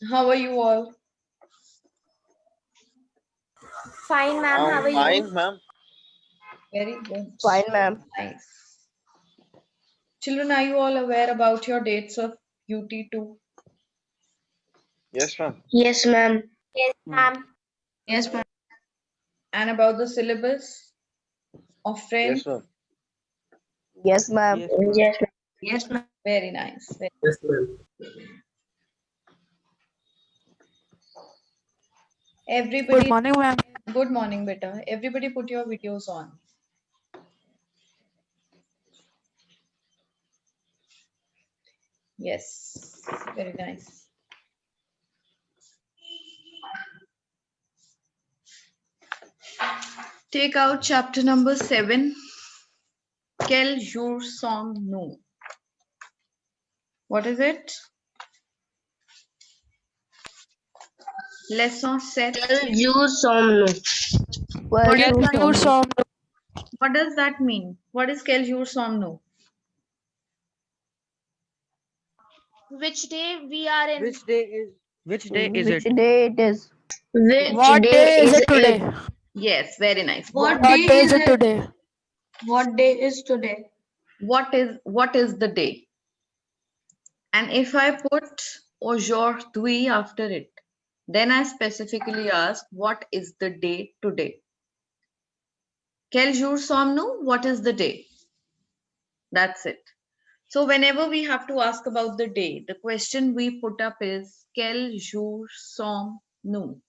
How are you all? Fine, ma'am. How are you? Fine, ma'am. Very good. Fine, ma'am. Nice. Children, are you all aware about your dates of UT2 Yes, ma'am. Yes, ma'am. Yes, ma'am. Yes, ma'am. and about the syllabus of French? Yes, ma'am. Yes, ma'am. Yes, ma'am. Yes, ma'am. Yes, ma'am. Very nice. Yes, ma'am. Everybody, Good morning, ma'am. good morning, beta. Everybody put your videos on. Yes, very nice. Take out chapter number 7. Quel jour sommes-nous? What is it? Lesson 7. Quel jour sommes-nous? What Quel does jour that You mean? sommes-nous? saw What does that mean? What is quel jour sommes-nous? Which day we are in? Which day is Which it? day it is? Which what day day is is it today? it? Yes, very nice. What What day day is is it it? today? What day is today? What is the day? And if I put aujourd'hui after it, then I specifically ask what is the day today? Quel jour sommes-nous? What is the day? That's it. So whenever we have to ask about the day, the question we put up is quel jour sommes-nous?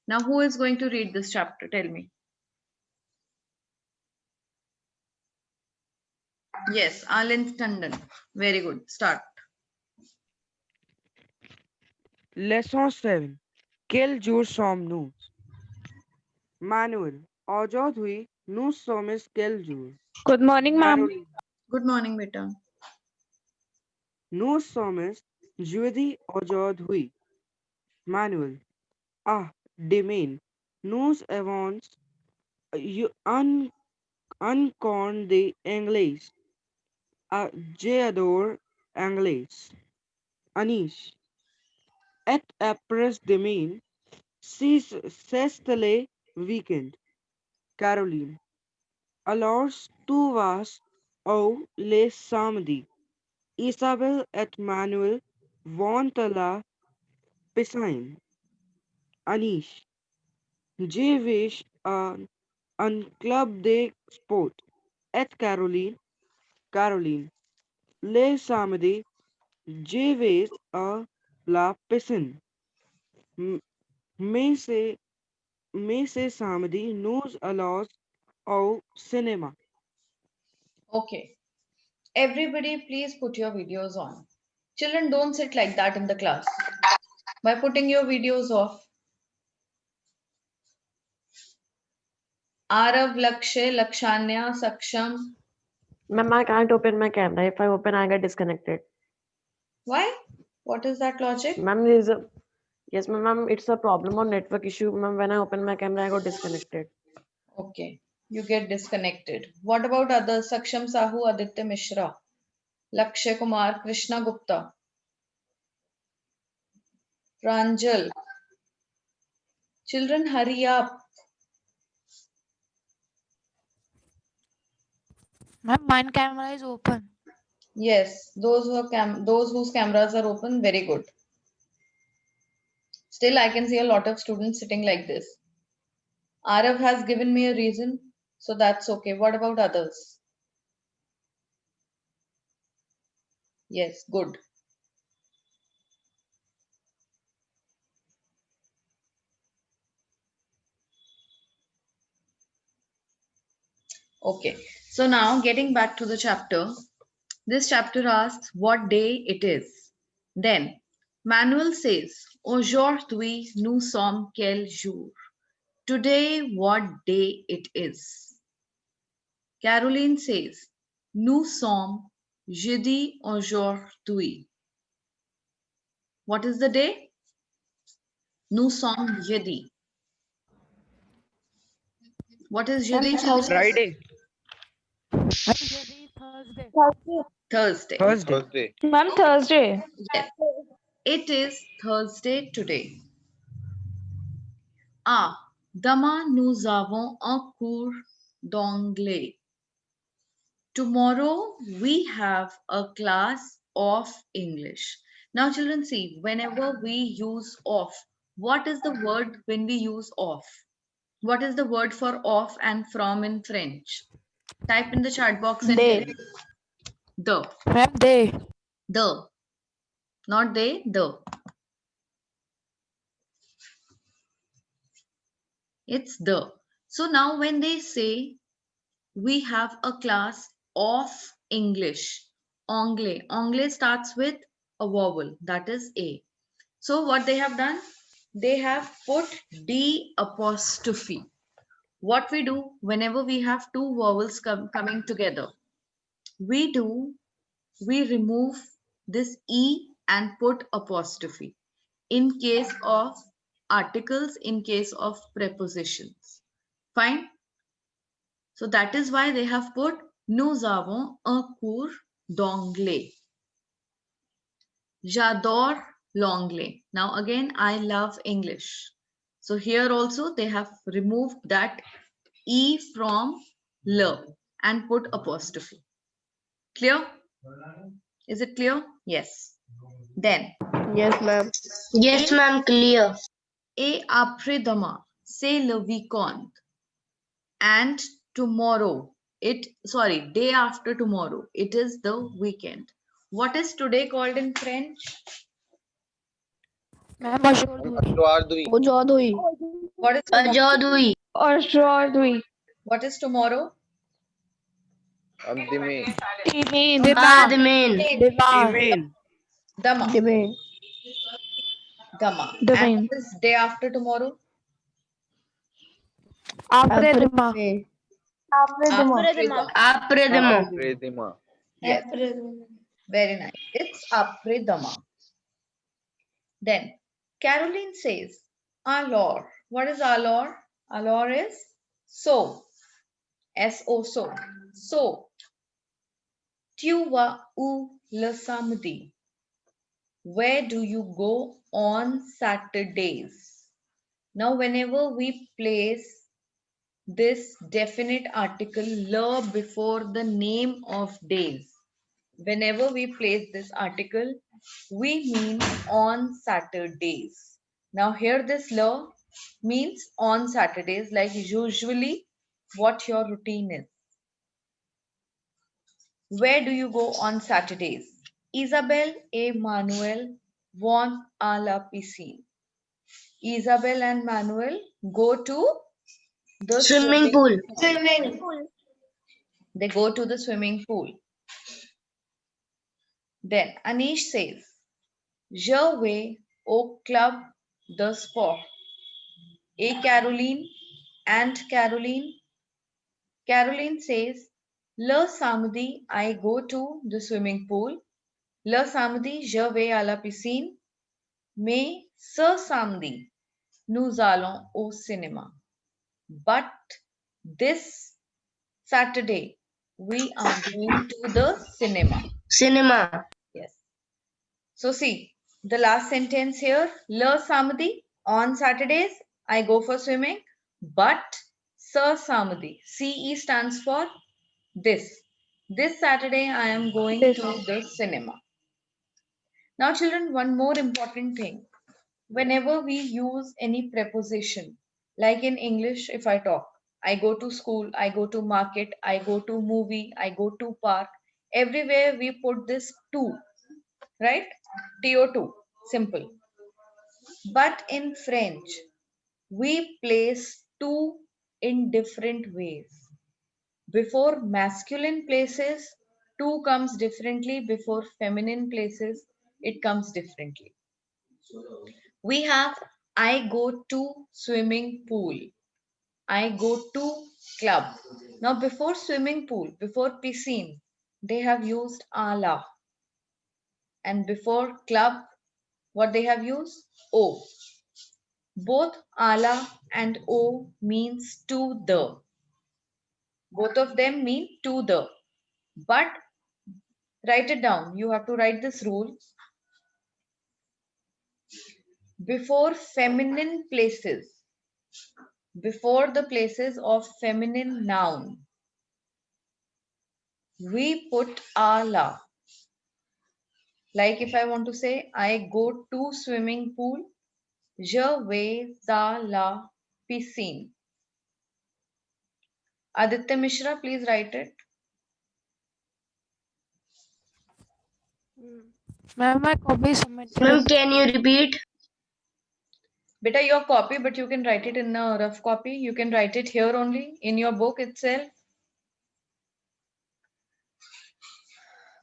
Now who is going to read this chapter? Tell me. Yes, Alin Tandon. Very good. Start. Lesson 7. Quel jour sommes-nous? Manuel. Aujourd'hui, nous sommes quel jour? Good morning, ma'am. Caroline. Good morning, beta. Nous sommes jeudi aujourd'hui. Manuel. Ah, demain. Nous avons un cours d'anglais. Ah, j'adore anglais. Anish. Et après demain, c'est le weekend. Caroline. Alors tu vas au le samedi. Isabelle et Manuel vont à la piscine. Anish. Je vais à un club de sport. Et Caroline. Caroline. Le samedi, je vais à la piscine. M- Mais c'est samedi, nous allons au cinéma. Okay. Everybody, please put your videos on. Children, don't sit like that in the class. By putting your videos off. Arav, Lakshay, Lakshanya, Saksham. Ma'am, I can't open my camera. If I open, I get disconnected. Why? What is that logic? Ma'am, yes, ma'am, it's a problem or network issue. Ma'am, when I open my camera, I got disconnected. Okay. You get disconnected. What about others? Saksham Sahu, Aditya Mishra, Lakshay Kumar, Krishna Gupta, Pranjal. Children, hurry up. Ma'am, mine camera is open. Yes, those whose cameras are open, very good. Still, I can see a lot of students sitting like this. Arav has given me a reason, so that's okay. What about others? Yes, good. Okay, so now getting back to the chapter, this chapter asks what day it is. Then Manuel says, Aujourd'hui nous sommes quel jour? Today, what day it is? Caroline says, Nous sommes jeudi aujourd'hui. What is the day? Nous sommes jeudi. What is jeudi? Friday. Thursday. Thursday. Thursday. Thursday. Ma'am, Thursday. Yes. It is Thursday today. Ah, demain nous avons un cours d'anglais. Tomorrow we have a class of English. Now, children, see, whenever we use of, what is the word when we use of? What is the word for of and from in French? Type in the chat box and tell They. me. The. Ma'am, they. The. Not they, the. It's the. So now when they say we have a class of English, anglais. Anglais starts with a vowel, that is A. So what they have done? They have put D apostrophe. What we do whenever we have two vowels coming together, we remove this E and put apostrophe in case of articles, in case of prepositions. Fine. So that is why they have put nous avons un cours d'anglais. J'adore l'anglais. Now again, I love English. So here also they have removed that E from le and put apostrophe. Clear? Is it clear? Yes. Then, Yes, ma'am. Yes, ma'am, clear. et après-demain, c'est le weekend. And tomorrow, day after tomorrow, it is the weekend. What is today called in French? Ma'am, aujourd'hui. Aujourd'hui. What is tomorrow? Aujourd'hui. Aujourd'hui. What is tomorrow? Abdime. Admin. Demain. Even. Dama. Demain. Dama. Demain. And what is day after tomorrow? Après-demain. Après-demain. Après-demain. Après-demain. Yes. Very nice. It's après-demain. Then Caroline says, alors. What is alors? Alors is so. S-O, so. So, tu vas où le samedi? Where do you go on Saturdays? Now, whenever we place this definite article le before the name of days, whenever we place this article, we mean on Saturdays. Now, here this le means on Saturdays, like usually what your routine is. Where do you go on Saturdays? Isabel et Manuel vont à la piscine. Isabel and Manuel go to the Swimming pool. They go to the swimming pool. Then Anish says, je vais au club de sport. Et Caroline and Caroline. Caroline says, le samedi I go to the swimming pool. Le samedi je vais à la piscine. Mais ce samedi nous allons au cinéma. But this Saturday we are going to the cinema. Cinema. Yes. So see, the last sentence here, le samedi, on Saturdays, I go for swimming, but ce samedi, CE stands for this. This Saturday, I am going to the cinema. Now children, one more important thing. Whenever we use any preposition, like in English, if I talk, I go to school, I go to market, I go to movie, I go to park, everywhere we put this to, right? TO2, simple. But in French, we place to in different ways. Before masculine places, to comes differently. Before feminine places, it comes differently. We have I go to swimming pool. I go to club. Now before swimming pool, before piscine, they have used ala. And before club, what they have used? O. Both ala and o means to the. Both of them mean to the. But write it down. You have to write this rule. before feminine places, before the places of feminine noun, we put a la. Like if I want to say, I go to swimming pool, je vais à la piscine. Aditya Mishra, please write it. Ma'am, my copy is submitted. Ma'am, can you repeat? Beta, your copy, but you can write it in a rough copy. You can write it here only in your book itself.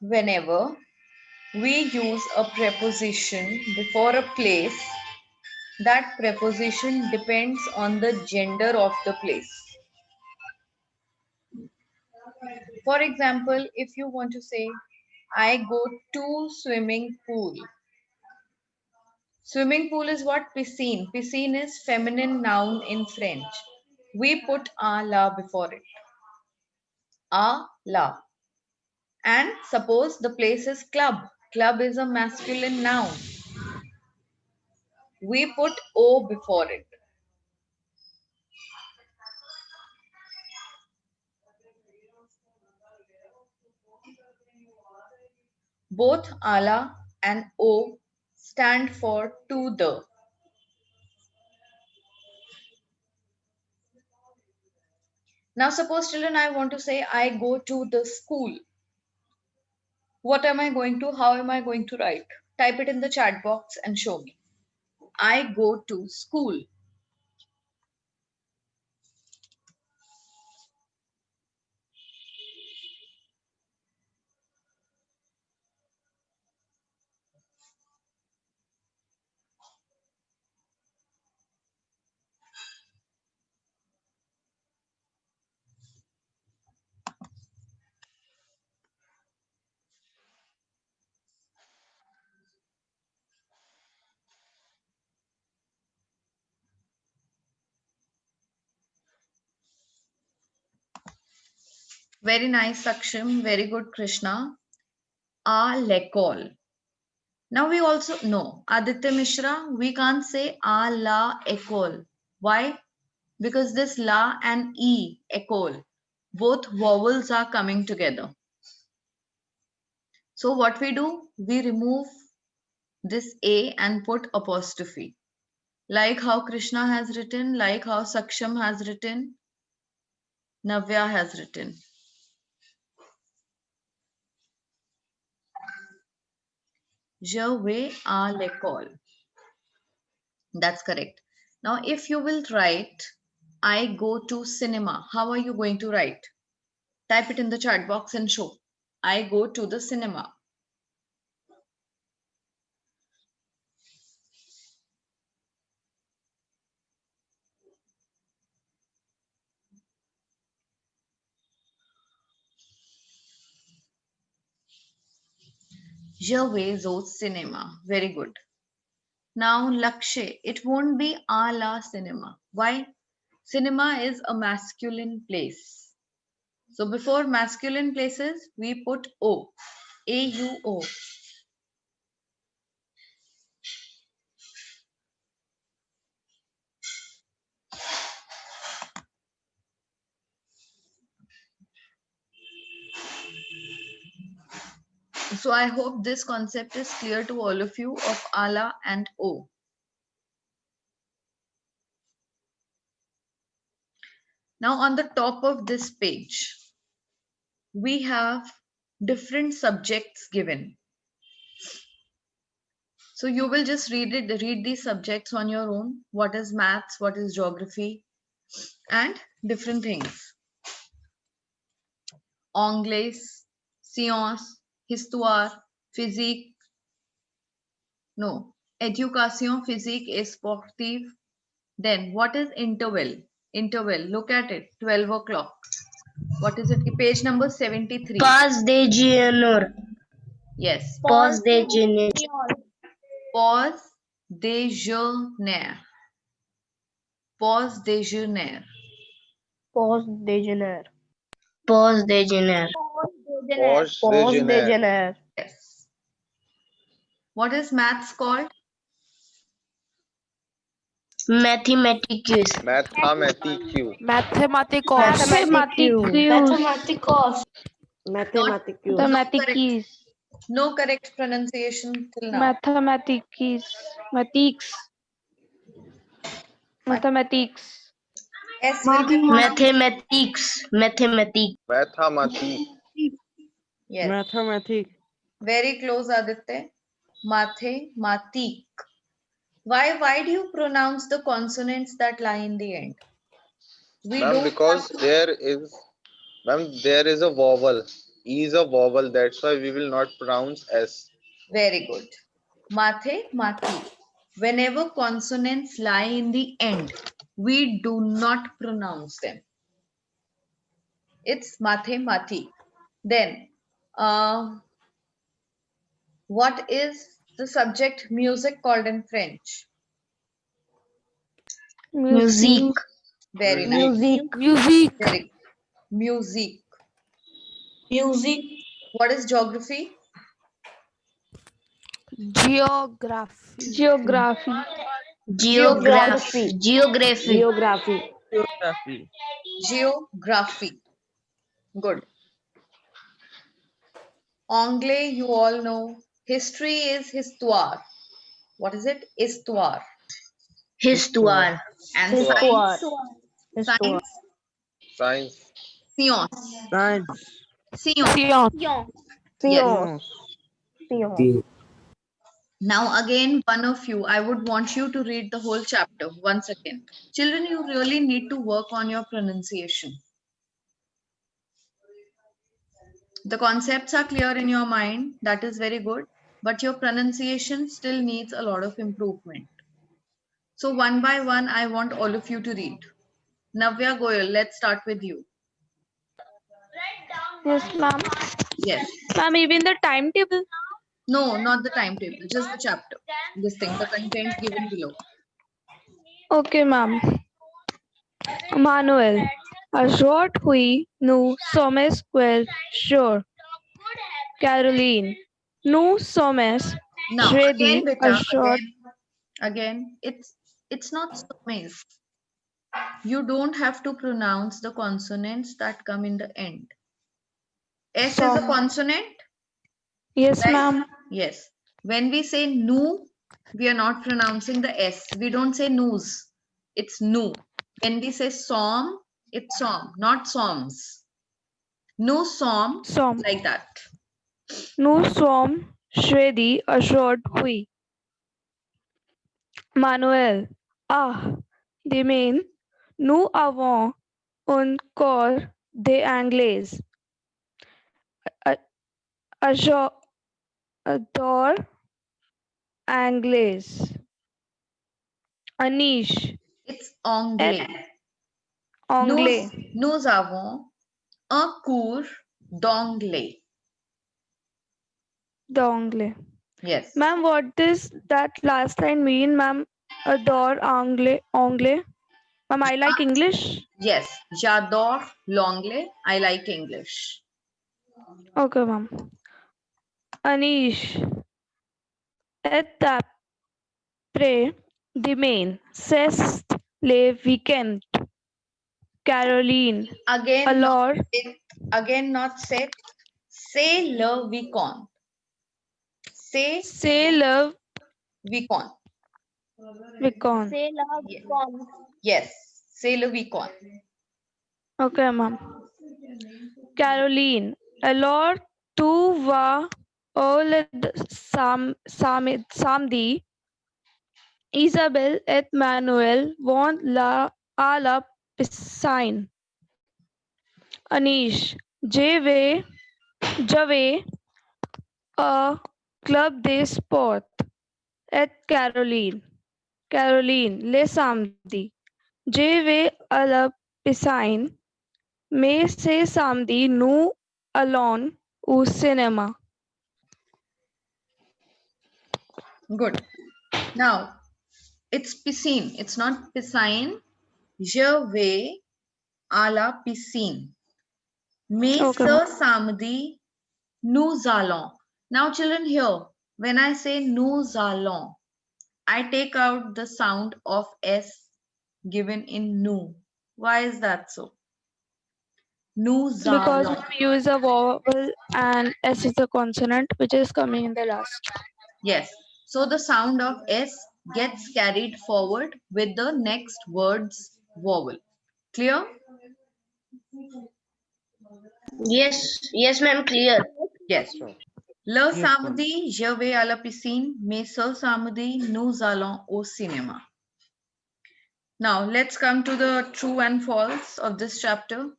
Whenever we use a preposition before a place, that preposition depends on the gender of the place. For example, if you want to say, I go to swimming pool. Swimming pool is what? Piscine. Piscine is feminine noun in French. We put a la before it. A la. And suppose the place is club. Club is a masculine noun. We put O before it. Both ala and O stand for to the. Now suppose children, I want to say I go to the school. What am I going to, how am I going to write? Type it in the chat box and show me. I go to school. Very nice, Saksham. Very good, Krishna. A l'école. Now we also know, Aditya Mishra, we can't say a la école. Why? Because this la and e, école, both vowels are coming together. So what we do? We remove this a and put apostrophe. Like how Krishna has written, like how Saksham has written, Navya has written. Je vais à l'école. That's correct. Now, if you will write, I go to cinema, how are you going to write? Type it in the chat box and show. I go to the cinema. Je vais au cinéma. Very good. Now, Lakshay, it won't be a la cinema. Why? Cinema is a masculine place. So before masculine places, we put O. A-U-O. So I hope this concept is clear to all of you of ala and O. Now on the top of this page, we have different subjects given. So you will just read these subjects on your own. What is maths, what is geography, and different things. Anglais, science, histoire, physique. No, education physique et sportive. Then what is interval? Interval, look at it, 12 o'clock. What is it? Page number 73. Pause déjeuner. Yes. Pause déjeuner. Pause déjeuner. Pause déjeuner. Pause déjeuner. Pause déjeuner. Pause déjeuner. déjeuner. Yes. What is maths called? Mathematicus. Mathematicus. Mathematicos. Mathematicus. Mathematicus. Mathematicus. No correct pronunciation till now. Mathematicus. Mathematics. S will be pronounced. Mathematics. Mathematics. Mathematic. Yes. Mathematic. Very close, Aditya. Mathematic. Why do you pronounce the consonants that lie in the end? We Ma'am, don't because have to- there is a vowel. E is a vowel. That's why we will not pronounce S. Very good. Mathematic. Whenever consonants lie in the end, we do not pronounce them. It's mathematic. Then, what is the subject music called in French? Music. Very nice. Music. Very good. Music. Music. What is geography? Geography. Geography. Geography. Geography. Geography. Geography. Geography. Good. Anglais, you all know. History is histoire. What is it? Histoire. Histoire. And Histoire. science, Science. science. Science. Science. Science. Yes. Science. Now again, one of you, I would want you to read the whole chapter once again. Children, you really need to work on your pronunciation. The concepts are clear in your mind. That is very good. But your pronunciation still needs a lot of improvement. So one by one, I want all of you to read. Navya Goyal, let's start with you. Yes, ma'am. Yes. Ma'am, even the timetable. No, not the timetable, just the chapter. This thing, the content given below. Okay, ma'am. Manuel. Ajot hui nu sommes quel jour. Caroline. Nu sommes Now, jeudi again, beta, ajot. again, it's not sommes. You don't have to pronounce the consonants that come in the end. S is a Som. consonant, Yes, right? ma'am. Yes. When we say nu, we are not pronouncing the S. We don't say news. It's nu. When we say som, it's som, not soms. No som, Som. like that. Nous sommes jeudi aujourd'hui. Manuel. Ah, demain, nous avons un cours d'anglais. Adore anglais. Anish. It's anglais. Anglais. Nous avons un cours d'anglais. D'anglais. Yes. Ma'am, what does that last line mean, ma'am? Adore anglais. Ma'am, I like English. Yes. J'adore l'anglais. I like English. Okay, ma'am. Anish. Et après demain, c'est le weekend. Caroline. Again, Alors, not say. C'est le weekend. c'est le weekend. weekend. Yes. C'est le weekend. Okay, ma'am. Caroline. Alors, tu vas au samedi. Isabelle et Manuel vont à la piscine. Anish. Je vais a club de sport. Et Caroline. Le samedi. Je vais à la piscine. Mais ce samedi, nous allons au cinéma. Good. Now, it's piscine. It's not piscine. Je vais à la piscine. Mais Okay, ce samedi, nous allons. Now, children, here, when I say nous allons, I take out the sound of S given in nu. Why is that so? Nu Because zalon. we use a vowel and S is the consonant which is coming in the last. Yes. So the sound of S gets carried forward with the next word's vowel. Clear? Yes, ma'am, clear. Yes. Sure. Le Yes, ma'am. samedi, je vais à la piscine, mais ce samedi, nous allons au cinéma. Now, let's come to the true and false of this chapter.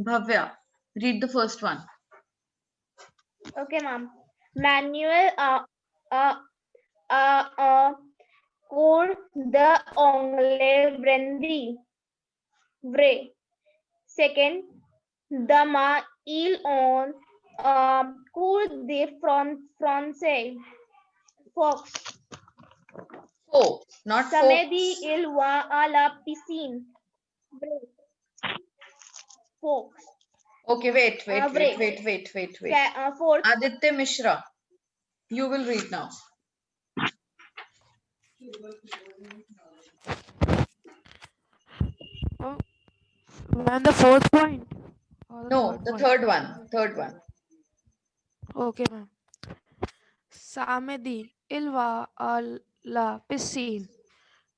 Bhavya, read the first one. Okay, ma'am. Manuel cours d'anglais vrai. Second, demain ils ont cours de français. Fox. Oh, not Samedi folks. il va à la piscine. Vrai. Fox. Okay, wait. Fourth, Aditya Mishra, you will read now. And the fourth point? Or the No, third the point? third one. Okay, ma'am. Samedi, il va à la piscine.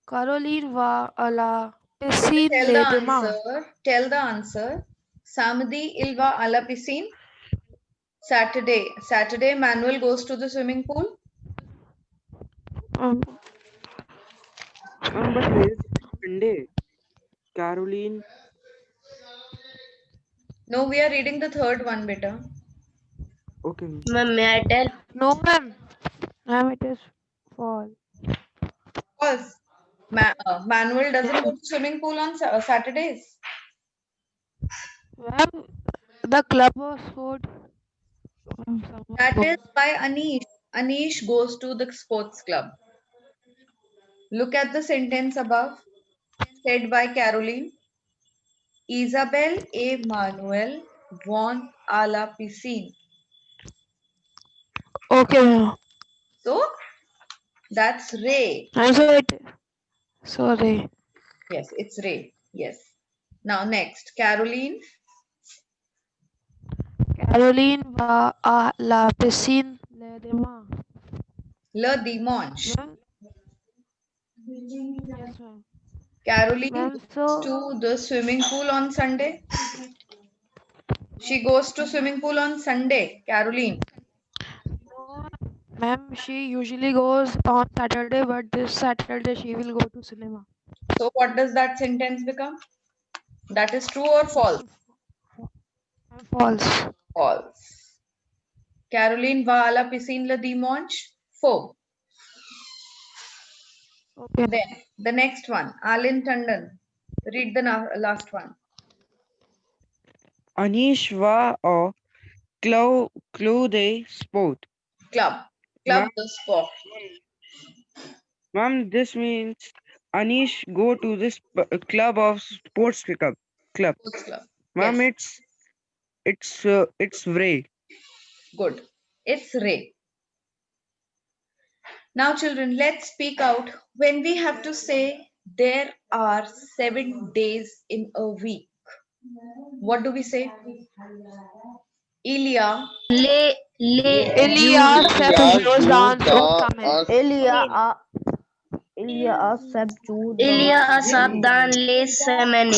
Caroline va à la piscine le dimanche. Tell the answer. Samedi, il va à la piscine. Saturday, Manuel goes to the swimming pool. But where is Sunday? Caroline. No, we are reading the third one, beta. Okay. Ma'am, may I tell? No, ma'am. Ma'am, it is false. False. Manuel doesn't go to swimming pool on Saturdays. Ma'am, the club was sold. That is by Anish. Anish goes to the sports club. Look at the sentence above, said by Caroline. Isabel et Manuel vont à la piscine. Okay, ma'am. So, that's Ray. I'm sorry. Yes, it's Ray. Yes. Now, next, Caroline. Caroline va à la piscine le dimanche. Le dimanche. Ma'am? Yes, ma'am. Caroline Ma'am, goes so to the swimming pool on Sunday. She goes to swimming pool on Sunday, Caroline. no, ma'am, she usually goes on Saturday, but this Saturday she will go to cinema. So what does that sentence become? That is true or false? False. False. Caroline va à la piscine le dimanche. Faux. Okay. Then the next one, Alin Tandon. Read the last one. Anish va au club de sport. Club. Ma'am? The sport. Ma'am, this means Anish go to this club of sports club. Sports club. Ma'am, Yes. it's Ray. Good. It's Ray. Now, children, let's speak out when we have to say there are 7 days in a week. What do we say? Ilya. Elias Sephiroth dance on Il y a sab dans les semaines.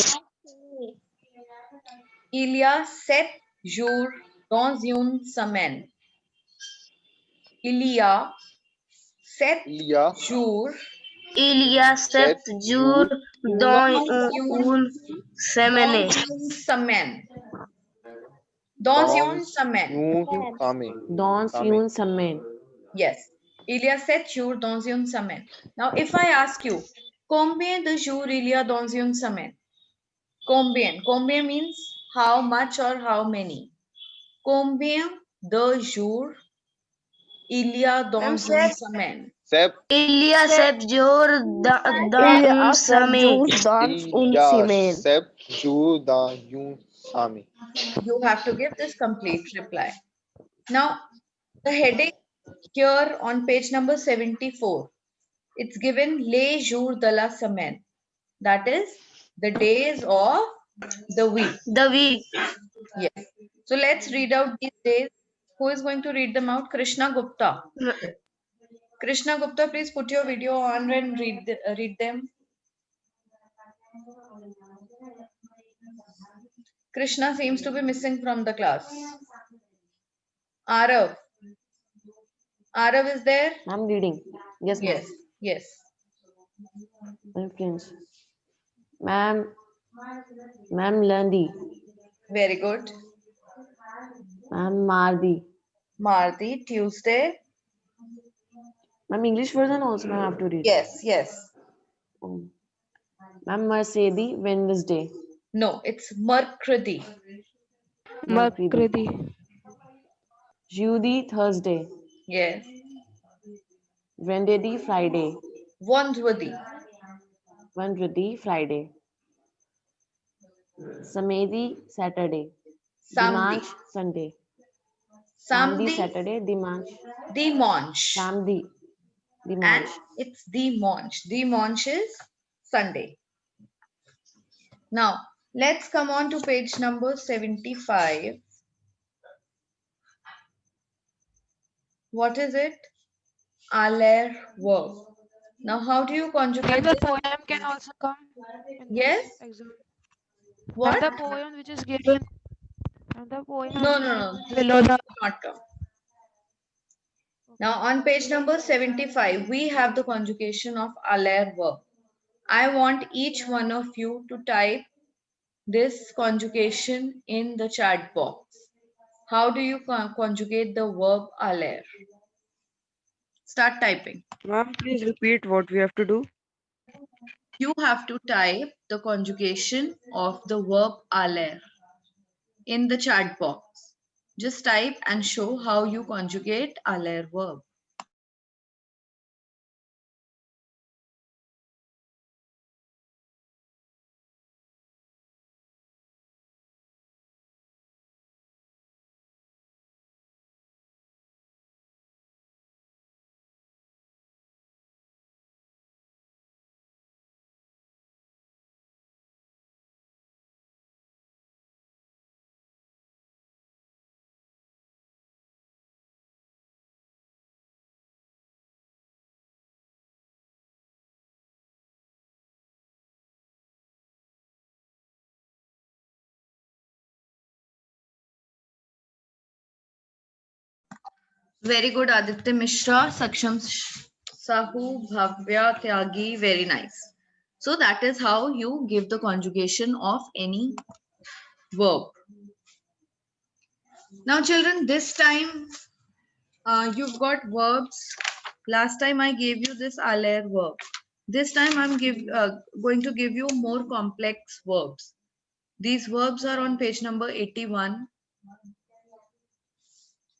Il y a 7 jours dans une semaine. Il y a 7 jours Il y a 7 jours dans une semaine. Dans une semaine. Dans une semaine. Yes. Il y a 7 jours dans une semaine. Now, if I ask you, combien de jours il y a dans une semaine? Combien. Combien means how much or how many. Combien de jours il y a dans une semaine? Il y a 7 jours dans une semaine. You have to give this complete reply. Now, the heading here on page number 74. It's given les jours de la semaine. That is the days of the week. The week. Yes. So let's read out these days. Who is going to read them out? Krishna Gupta. Krishna Gupta, please put your video on and read them. Krishna seems to be missing from the class. Arav. Arav is there? I'm reading. Yes, ma'am. Yes. Yes. Friends. Ma'am. Ma'am Landy. Very good. Ma'am Mardi. Mardi, Tuesday. Ma'am English version also ma'am have to read. Yes, yes. Oh. Ma'am Mercedes Wednesday. No, it's Mercredi. Makridi. Judy Thursday. Yes. Vendredi Friday. Vendredi. Vendredi Friday. Samedi Saturday. Samedi. Dimanche Sunday. Samedi. Saturday. Dimanche. Dimanche. Samedi. And Dimanche. it's Dimanche. Dimanche is Sunday. Now, let's come on to page number 75. What is it? Aller verb. Now, how do you conjugate The this? poem can also come in this Yes? exam. What? And the poem which is given. And the poem No, which is no, no. given below the. Not come. Now, on page number 75, we have the conjugation of aller verb. I want each one of you to type this conjugation in the chat box. How do you conjugate the verb aller? Start typing. Ma'am, please repeat what we have to do. You have to type the conjugation of the verb aller in the chat box. Just type and show how you conjugate aller verb. Very good, Aditya Mishra, Saksham Sahu, Bhavya Tyagi, very nice. So that is how you give the conjugation of any verb. Now children, this time you've got verbs. Last time I gave you this aller verb. This time I'm going to give you more complex verbs. These verbs are on page number 81.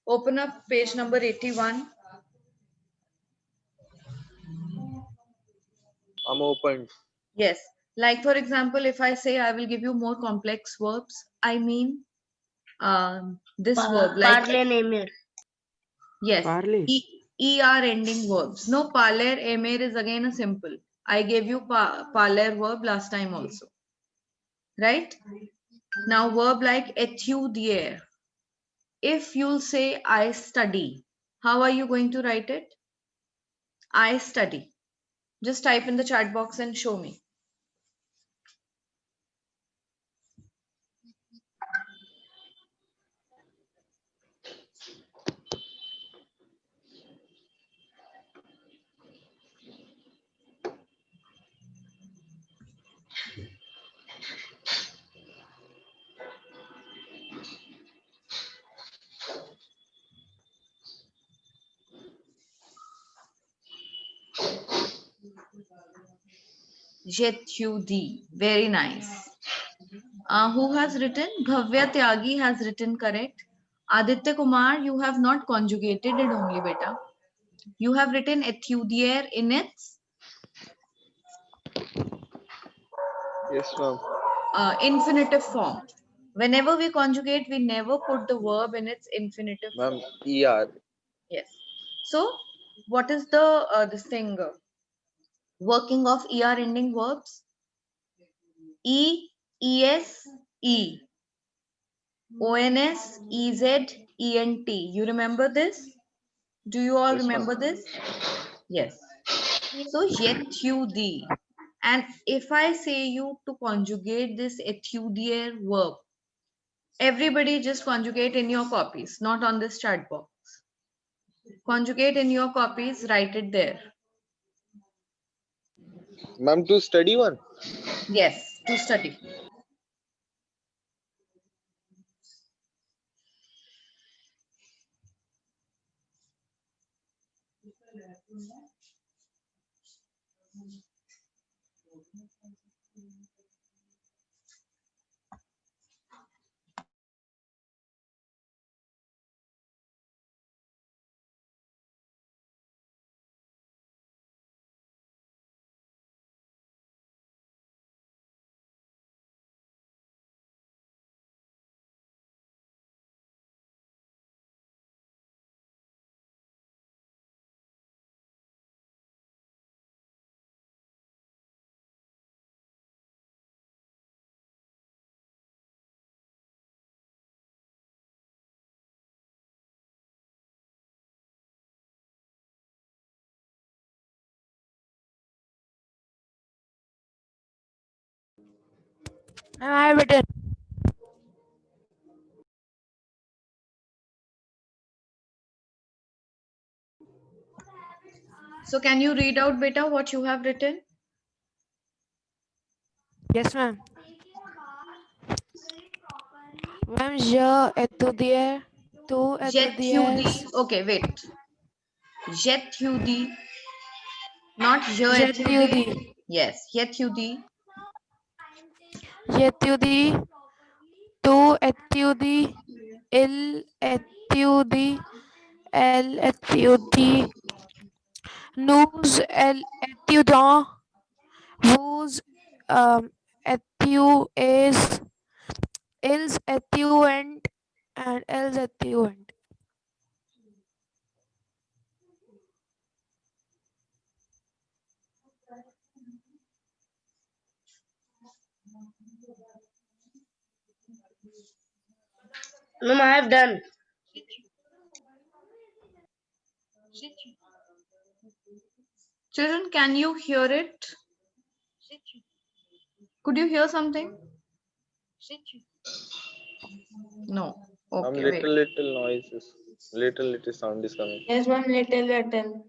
Open up page number 81. I'm open. Yes. Like for example, if I say I will give you more complex verbs, I mean this verb like Parler aimer. yes, Parley. er ending verbs. No, parler aimer is again a simple. I gave you parler verb last time also. Right? Now verb like étudier. If you'll say I study, how are you going to write it? I study. Just type in the chat box and show me. Jethudi. Very nice. Who has written? Bhavya Tyagi has written correct. Aditya Kumar, you have not conjugated it only, beta. You have written étudier in its Yes, ma'am. infinitive form. Whenever we conjugate, we never put the verb in its infinitive form. Ma'am, ER. Yes. So, what is the this thing? Working of ER ending verbs. E, ES, E. ONS, EZ, ENT. You remember this? Do you all Yes, ma'am. remember this? Yes. So yet you thee. And if I say you to conjugate this etudier verb, everybody just conjugate in your copies, not on this chat box. Conjugate in your copies, write it there. Ma'am, to study one. Yes, to study. Ma'am, I have written. So can you read out beta what you have written? Yes, ma'am. Ma'am, je étudiais, tu étudiais. Jethudi. Okay, wait. Jethudi. Not je J'étudie. étudie. Yes, Jethudi. J'étudie, tu étudies, il étudie, elle étudie, nous étudions, vous étudiez, ils étudient, and elles étudient. Ma'am, I have done. Children, can you hear it? Could you hear something? No. Okay, wait. Little noises. Little sound is coming. Yes, ma'am, little.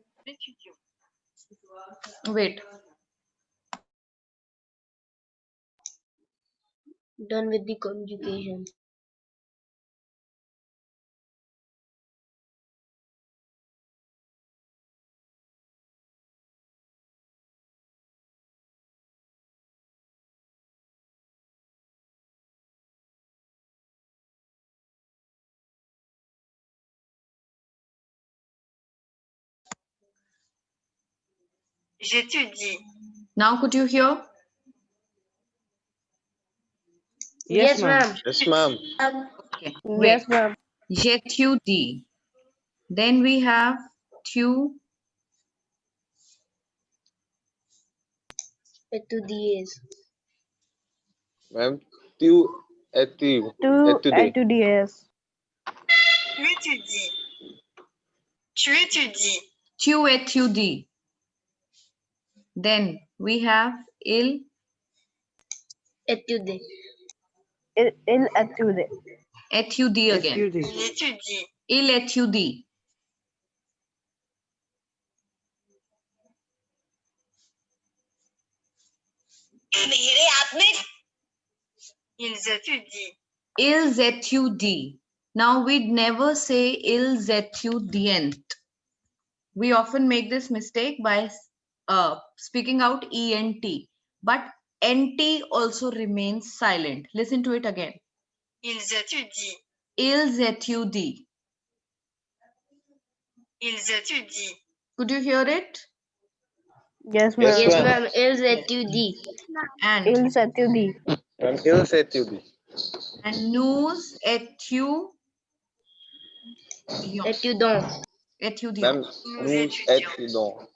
Wait. Done with the conjugation. J'étudie. Now could you hear? Yes, ma'am. Yes, ma'am. Okay. Wait. Yes, ma'am. Jethudi. Then we have tu. Etudies. Ma'am, tu etu. To Etude. ATDS. Tu étudies. Tu étudies. Tu étudies. Then we have il. Etude. Il étude. Étudie again. Étudie. Il étudie. Il étudie. मेरे हाथ में Ils étudient. Ils étudient. Now we'd never say ils étudient. We often make this mistake by speaking out ENT. But NT also remains silent. Listen to it again. Ils étudient. Ils étudient. Ils étudient. Could you hear it? Yes, ma'am. Yes, Yes, ma'am. ma'am, is etude. And Il étudie. Ma'am, il etude. and nous étudions. Étudiant. Étudions. Ma'am, nous étudions.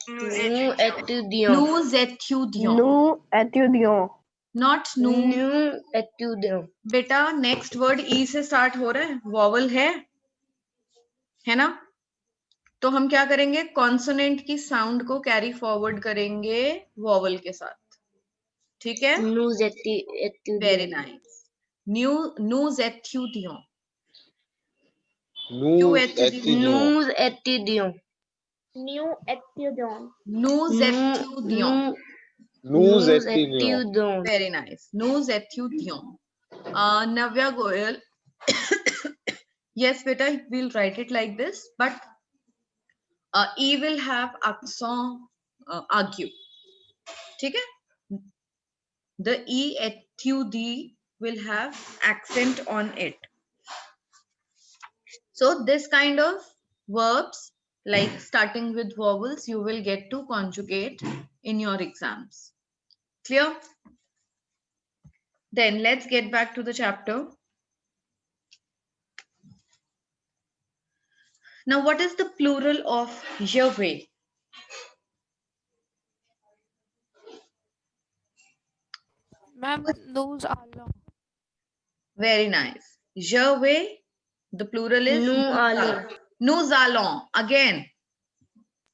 Nous étudions. Nous étudions. Nous étudions. Not nous. Nous étudions. बेटा next word ई से start हो रहा है, vowel है ना? तो हम क्या करेंगे, कॉन्सोनेंट की साउंड को कैरी फॉरवर्ड करेंगे वॉवल के साथ, ठीक है? Nous very étudions. Nice. nous étudions. Nous You étudiez. étudions. Nous étudions. Nous étudions. Nous étudions. Nous étudions. étudions. Very nice. Nous étudions. Navya Goyal. Yes, beta, we'll write it like this, but E will have accent aigu. ठीक है? The E étudie will have accent on it. So this kind of verbs, like starting with vowels, you will get to conjugate in your exams. Clear? Then let's get back to the chapter. Now, what is the plural of Yahweh? Ma'am, nous allons. Very nice. Yahweh, the plural is Nous allons. Nous allons. Again.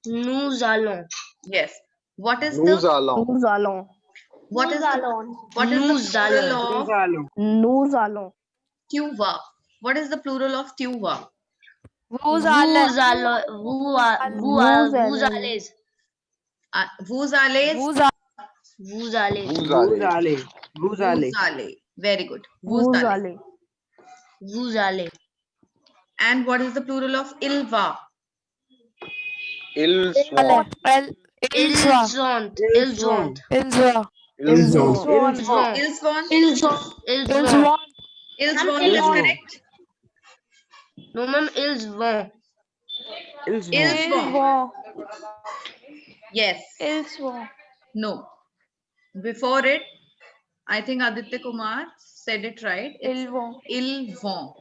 Nous allons. Yes. What is Nous the allons. Nous allons. what is Nous the allons. what is Nous the plural Nous of allons. Nous allons. tuva? What is the plural of tuva? Vous allez. Vous allez. Vous Vous allez. Vous allez. Vous allez. Vous allez. Vous Vous allez. allez. Vous Vous allez. allez. Very good. Vous Vous allez. allez. Vous allez. And what is the plural of ilva? Ils sont. Ils Ils vont. sont. Ils sont. Ils vont. Ils sont. Ils vont. Ils vont. Ils vont. Ils Ils vont. vont. Ils Ma'am, vont ils is vont. correct. No, ma'am, ils vont. Ils vont. Ils Ils vont. vont. Yes. Ils vont. No. Before it, I think Aditya Kumar said it right. It's Ils vont. ils vont.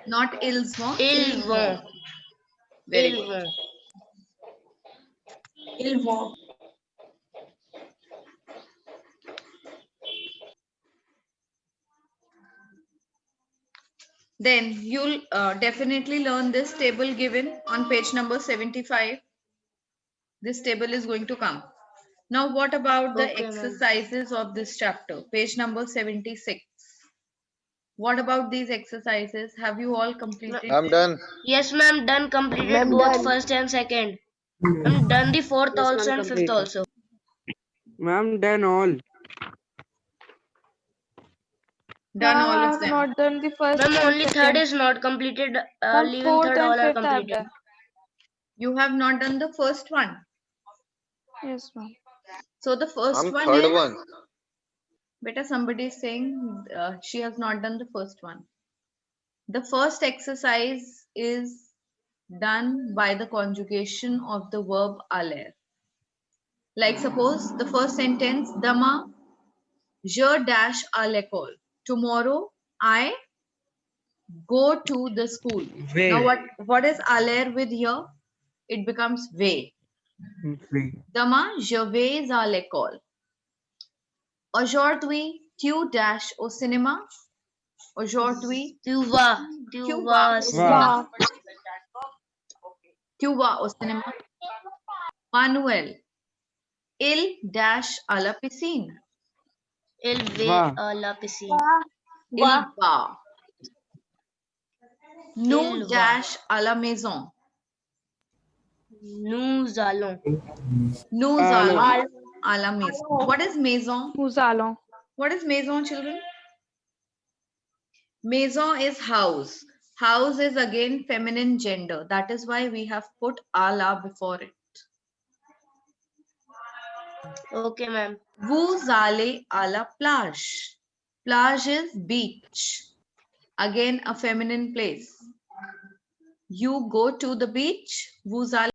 Not ils vont. Ils vont. Very Ils good. vont. Ils vont. Then you'll definitely learn this table given on page number 75. This table is going to come. Now, what about the Okay, ma'am. exercises of this chapter? Page number 76. What about these exercises? Have you all completed? I'm done. Yes, ma'am, done. Completed Ma'am, both done. first and second. I'm done the fourth Yes, also ma'am, and fifth completed. also. Ma'am, done all. Done Ma'am, all I of have them. not done the first Ma'am, and only third second. is not completed. Ma'am, Leaving fourth third and all are fifth I have completed. done. You have not done the first one. Yes, ma'am. So the first I'm one third is, one. beta, somebody is saying she has not done the first one. The first exercise is done by the conjugation of the verb aller. Like suppose the first sentence, Dama, je dash à l'école. Tomorrow I go to the school. Way. Now what is aller with here? It becomes way. Way. Demain, je vais à l'école. Aujourd'hui, tu dash au cinéma. Aujourd'hui, Tu vas. Tu tu vas. vas au Va. cinéma. Tu vas au cinéma. Manuel, il dash à la piscine. Il Va. va à la piscine. Il va. Nous Il va. dash à la maison. Nous allons. Nous Allons. allons à la maison. What is maison? Nous allons. What is maison, children? Maison is house. House is again feminine gender. That is why we have put à la before it. Okay, ma'am. Vous allez à la plage. Plage is beach. Again, a feminine place. You go to the beach. Vous allez